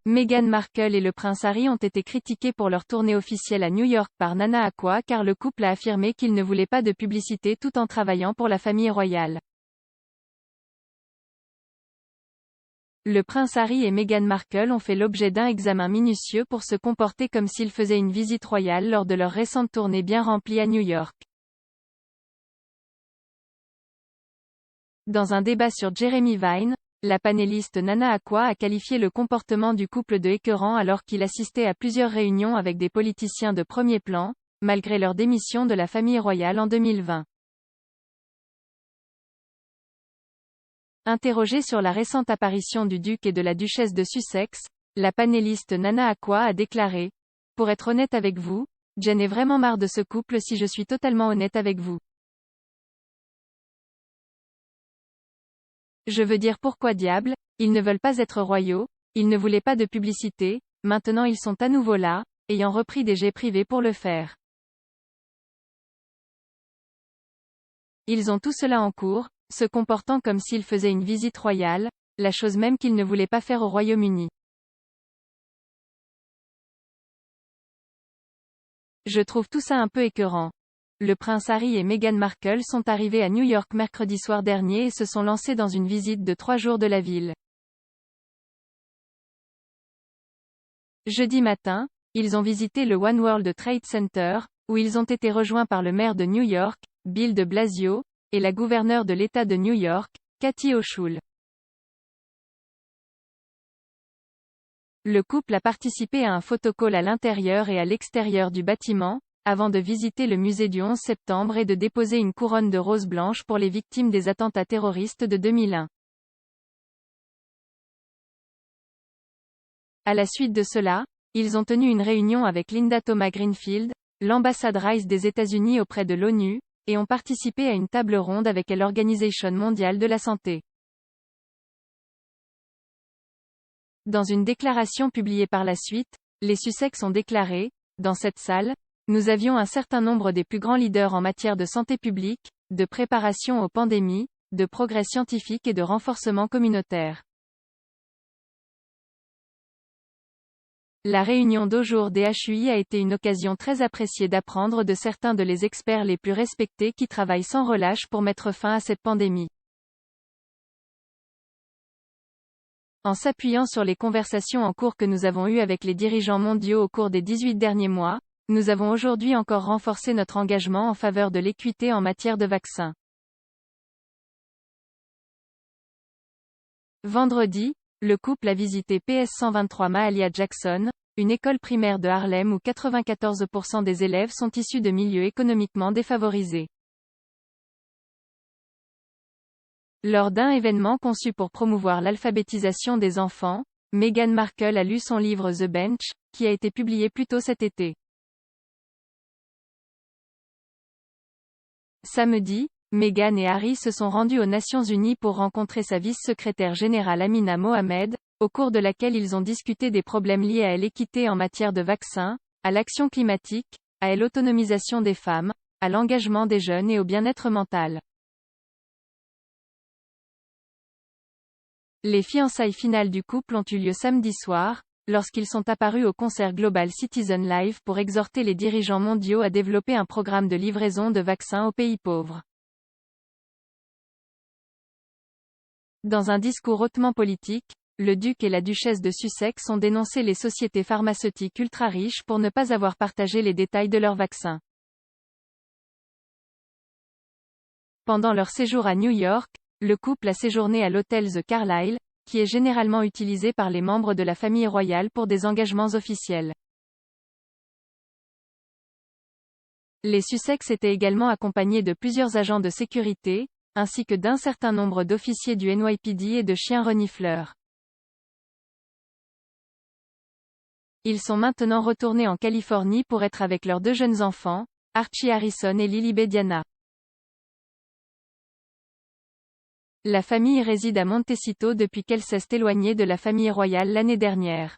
Meghan Markle et le prince Harry ont été critiqués pour leur tournée officielle à New York par Nana Aqua car le couple a affirmé qu'il ne voulait pas de publicité tout en travaillant pour la famille royale. Le prince Harry et Meghan Markle ont fait l'objet d'un examen minutieux pour se comporter comme s'ils faisaient une visite royale lors de leur récente tournée bien remplie à New York. Dans un débat sur Jeremy Vine, la panéliste Nana Aqua a qualifié le comportement du couple de écœurant alors qu'il assistait à plusieurs réunions avec des politiciens de premier plan, malgré leur démission de la famille royale en 2020. Interrogée sur la récente apparition du duc et de la duchesse de Sussex, la panéliste Nana Aqua a déclaré : « Pour être honnête avec vous, j'en ai vraiment marre de ce couple si je suis totalement honnête avec vous. Je veux dire pourquoi diable, ils ne veulent pas être royaux, ils ne voulaient pas de publicité, maintenant ils sont à nouveau là, ayant repris des jets privés pour le faire. Ils ont tout cela en cours, se comportant comme s'ils faisaient une visite royale, la chose même qu'ils ne voulaient pas faire au Royaume-Uni. Je trouve tout ça un peu écœurant. » Le prince Harry et Meghan Markle sont arrivés à New York mercredi soir dernier et se sont lancés dans une visite de 3 jours de la ville. Jeudi matin, ils ont visité le One World Trade Center, où ils ont été rejoints par le maire de New York, Bill de Blasio, et la gouverneure de l'État de New York, Kathy Hochul. Le couple a participé à un photocall à l'intérieur et à l'extérieur du bâtiment, avant de visiter le musée du 11 septembre et de déposer une couronne de roses blanches pour les victimes des attentats terroristes de 2001. À la suite de cela, ils ont tenu une réunion avec Linda Thomas-Greenfield, l'ambassadrice des États-Unis auprès de l'ONU, et ont participé à une table ronde avec l'Organisation mondiale de la santé. Dans une déclaration publiée par la suite, les Sussex ont déclaré : « Dans cette salle, nous avions un certain nombre des plus grands leaders en matière de santé publique, de préparation aux pandémies, de progrès scientifique et de renforcement communautaire. » La réunion d'aujourd'hui a été une occasion très appréciée d'apprendre de certains de les experts les plus respectés qui travaillent sans relâche pour mettre fin à cette pandémie. En s'appuyant sur les conversations en cours que nous avons eues avec les dirigeants mondiaux au cours des 18 derniers mois, nous avons aujourd'hui encore renforcé notre engagement en faveur de l'équité en matière de vaccins. Vendredi, le couple a visité PS 123 Mahalia Jackson, une école primaire de Harlem où 94% des élèves sont issus de milieux économiquement défavorisés. Lors d'un événement conçu pour promouvoir l'alphabétisation des enfants, Meghan Markle a lu son livre The Bench, qui a été publié plus tôt cet été. Samedi, Meghan et Harry se sont rendus aux Nations Unies pour rencontrer sa vice-secrétaire générale Amina Mohamed, au cours de laquelle ils ont discuté des problèmes liés à l'équité en matière de vaccins, à l'action climatique, à l'autonomisation des femmes, à l'engagement des jeunes et au bien-être mental. Les fiançailles finales du couple ont eu lieu samedi soir, lorsqu'ils sont apparus au concert Global Citizen Live pour exhorter les dirigeants mondiaux à développer un programme de livraison de vaccins aux pays pauvres. Dans un discours hautement politique, le duc et la duchesse de Sussex ont dénoncé les sociétés pharmaceutiques ultra-riches pour ne pas avoir partagé les détails de leurs vaccins. Pendant leur séjour à New York, le couple a séjourné à l'hôtel The Carlyle, qui est généralement utilisé par les membres de la famille royale pour des engagements officiels. Les Sussex étaient également accompagnés de plusieurs agents de sécurité, ainsi que d'un certain nombre d'officiers du NYPD et de chiens renifleurs. Ils sont maintenant retournés en Californie pour être avec leurs 2 jeunes enfants, Archie Harrison et Lilibet Diana. La famille réside à Montecito depuis qu'elle s'est éloignée de la famille royale l'année dernière.